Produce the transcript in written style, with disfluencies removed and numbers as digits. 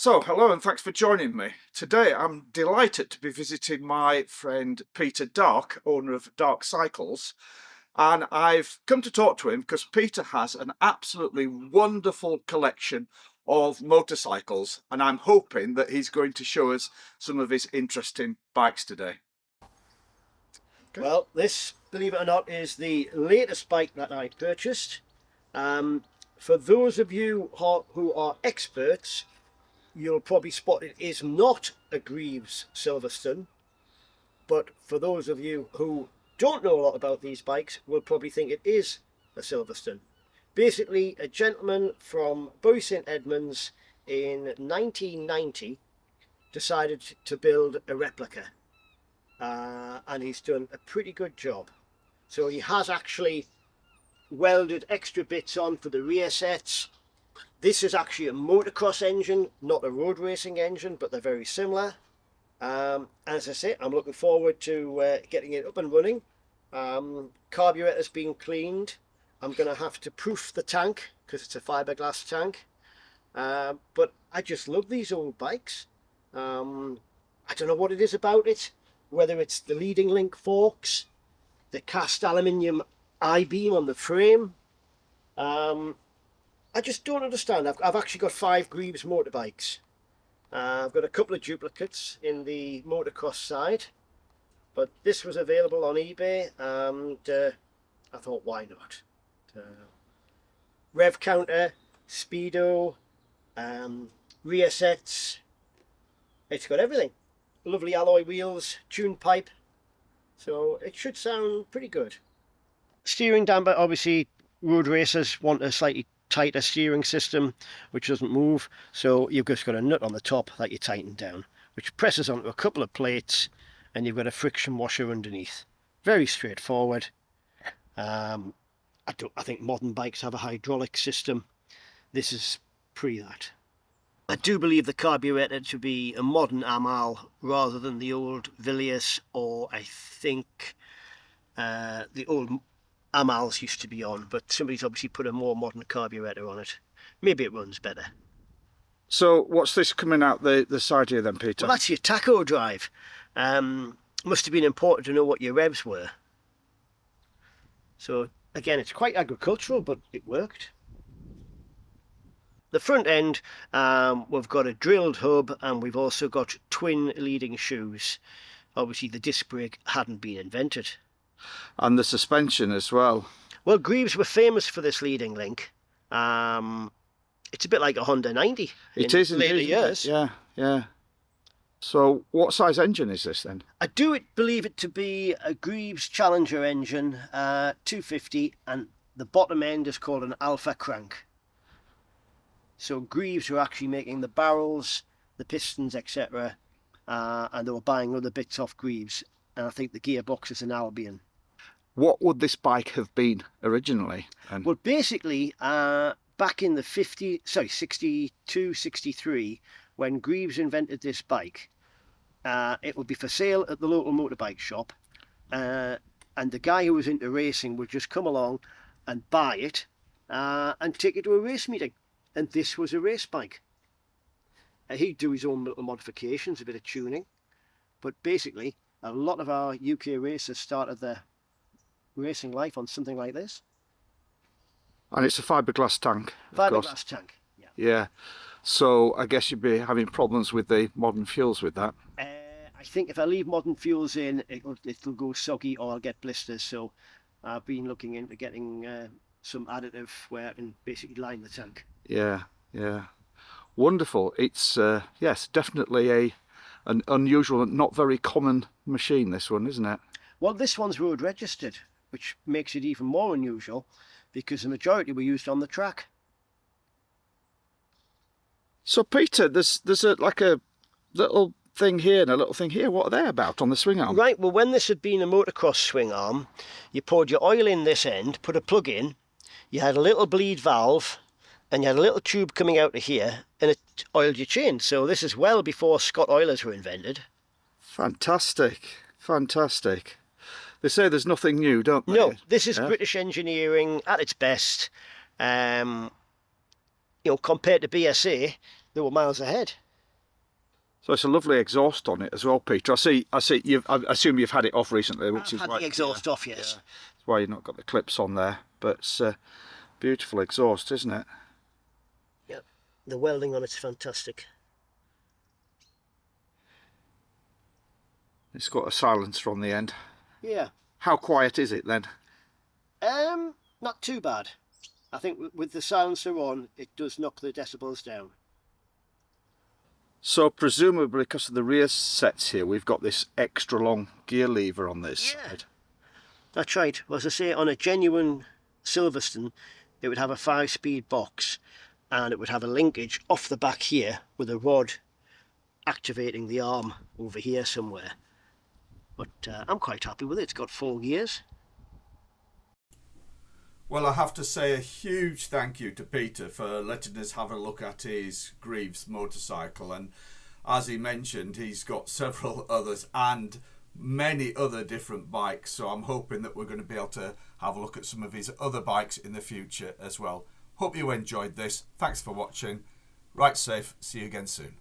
So, hello and thanks for joining me. Today I'm delighted to be visiting my friend Peter Darke, owner of Darke Cycles, and I've come to talk to him because Peter has an absolutely wonderful collection of motorcycles, and I'm hoping that he's going to show us some of his interesting bikes today. Okay. Well, this, believe it or not, is the latest bike that I purchased. For those of you who are experts, you'll probably spot it is not a Greeves Silverstone, but for those of you who don't know a lot about these bikes will probably think it is a Silverstone. Basically, a gentleman from Bury St Edmunds in 1990 decided to build a replica, and he's done a pretty good job. So he has actually welded extra bits on for the rear sets. This is actually a motocross engine, not a road racing engine, but they're very similar. As I say, I'm looking forward to getting it up and running. Carburetor's been cleaned. I'm going to have to proof the tank because it's a fiberglass tank. But I just love these old bikes. I don't know what it is about it, whether it's the leading link forks, the cast aluminium I-beam on the frame. I just don't understand. I've actually got 5 Greeves motorbikes. I've got a couple of duplicates in the motocross side, but this was available on eBay, and I thought, why not? Rev counter, speedo, rear sets. It's got everything. Lovely alloy wheels, tune pipe. So it should sound pretty good. Steering damper, obviously road racers want a slightly tighter steering system which doesn't move, so you've just got a nut on the top that you tighten down, which presses onto a couple of plates, and you've got a friction washer underneath. Very straightforward. I think modern bikes have a hydraulic system. This is pre that. I do believe the carburetor to be a modern Amal rather than the old Villiers, or I think the old Amals used to be on, but somebody's obviously put a more modern carburetor on it. Maybe it runs better. So, what's this coming out the side here then, Peter? Well, that's your tacho drive. Must have been important to know what your revs were. So, again, it's quite agricultural, but it worked. The front end, we've got a drilled hub, and we've also got twin leading shoes. Obviously, the disc brake hadn't been invented. And the suspension as well. Well, Greeves were famous for this leading link. It's a bit like a Honda 90 It is in later years. Yeah. So what size engine is this then? I do believe it to be a Greeves Challenger engine, 250, and the bottom end is called an Alpha crank. So Greeves were actually making the barrels, the pistons, etc., and they were buying other bits off Greeves. And I think the gearbox is an Albion. What would this bike have been originally? Well, basically, back in the 62, 63, when Greeves invented this bike, it would be for sale at the local motorbike shop, and the guy who was into racing would just come along and buy it and take it to a race meeting. And this was a race bike. He'd do his own little modifications, a bit of tuning, but basically a lot of our UK racers started their racing life on something like this. And it's a fiberglass tank. Fiberglass tank, yeah. Yeah. So I guess you'd be having problems with the modern fuels with that. I think if I leave modern fuels in, it'll go soggy or I'll get blisters. So I've been looking into getting some additive where I can basically line the tank. Yeah. Wonderful. It's yes, definitely an unusual and not very common machine, this one, isn't it? Well, this one's road registered, which makes it even more unusual because the majority were used on the track. So Peter, there's like a little thing here and a little thing here. What are they about on the swing arm? Right, well, when this had been a motocross swing arm, you poured your oil in this end, put a plug in, you had a little bleed valve, and you had a little tube coming out of here, and it oiled your chain. So this is well before Scott oilers were invented. Fantastic. They say there's nothing new, don't they? No, this is British engineering at its best. Compared to BSA, they were miles ahead. So it's a lovely exhaust on it as well, Peter. I see. I assume you've had it off recently, which I've is had why, the exhaust off, yes. that's why you've not got the clips on there. But it's a beautiful exhaust, isn't it? Yeah, the welding on it's fantastic. It's got a silencer on the end. Yeah. How quiet is it then? Not too bad. I think with the silencer on, it does knock the decibels down. So presumably because of the rear sets here, we've got this extra long gear lever on this side. That's right. Well, as I say, on a genuine Silverstone, it would have a 5-speed box, and it would have a linkage off the back here with a rod activating the arm over here somewhere. But I'm quite happy with it. It's got 4 gears. Well, I have to say a huge thank you to Peter for letting us have a look at his Greeves motorcycle, and as he mentioned, he's got several others and many other different bikes, so I'm hoping that we're going to be able to have a look at some of his other bikes in the future as well. Hope you enjoyed this. Thanks for watching. Ride safe. See you again soon.